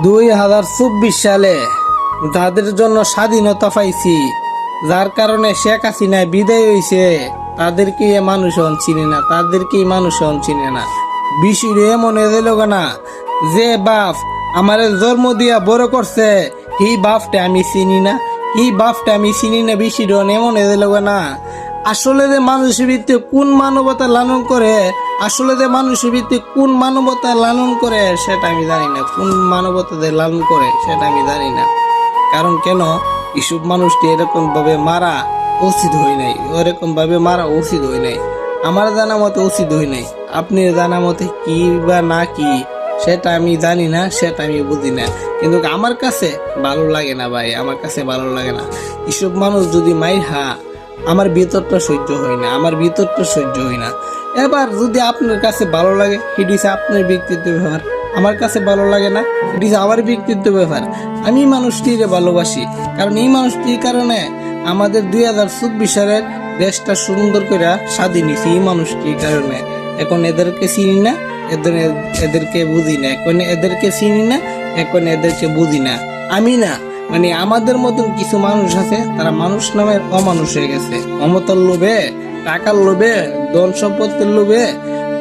2024 সালে যাদের জন্য স্বাধীনতা পাইছি, যার কারণে শেখ হাসিনা বিদায় হইছে, তাদেরকে মানুষ চিনে না, তাদেরকে মানুষ চিনে না। বিষয়টা এমন হয়ে না যে বাপ আমার জন্ম দিয়া বড় করছে, এই বাপটা আমি চিনি না, এই বাপটা আমি চিনি না। বিষয়টা এমন হয়ে না আসলে যে মানুষের ভিত্তি কোন মানবতা লালন করে, আসলে যে মানুষের ভিত্তি কোন মানবতা লালন করে সেটা আমি জানি না, কোন মানবতা লালন করে সেটা আমি জানি না। কারণ কেন এসব মানুষটি এরকম ভাবে মারা উচিত হই নাই, ওরকম ভাবে মারা উচিত হই নাই, আমার জানা মতে উচিত হই নাই। আপনি জানা মতে কি বা না কি সেটা আমি জানি না, সেটা আমি বুঝি না, কিন্তু আমার কাছে ভালো লাগে না ভাই, আমার কাছে ভালো লাগে না। এসব মানুষ যদি মাইর আমার ভিতরটা সহ্য হয় না, আমার ভিতরটা সহ্য হয় না। এবার যদি আপনার কাছে ভালো লাগে সেটি হচ্ছে আপনার ব্যক্তিত্ব ব্যাপার, আমার কাছে ভালো লাগে না এটি হচ্ছে আমার ব্যক্তিত্ব ব্যাপার। আমি মানুষটিকে ভালোবাসি, কারণ এই মানুষটির কারণে আমাদের 2024 সালের দেশটা সুন্দর করে স্বাধীন হয়েছে এই মানুষটির কারণে। এখন এদেরকে চিনি না, এদেরকে বুঝি না, এখন এদেরকে চিনি না, এখন এদেরকে বুঝি না। আমি না মানে আমাদের মতন কিছু মানুষ আছে, তারা মানুষ নামের অমানুষ হয়ে গেছে। ক্ষমতার লোভে, টাকার লোভে, ধন সম্পত্তির লোভে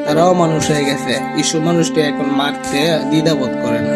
তারা অমানুষ হয়ে গেছে। এইসব মানুষটি এখন মারতে দ্বিধাবোধ করে না।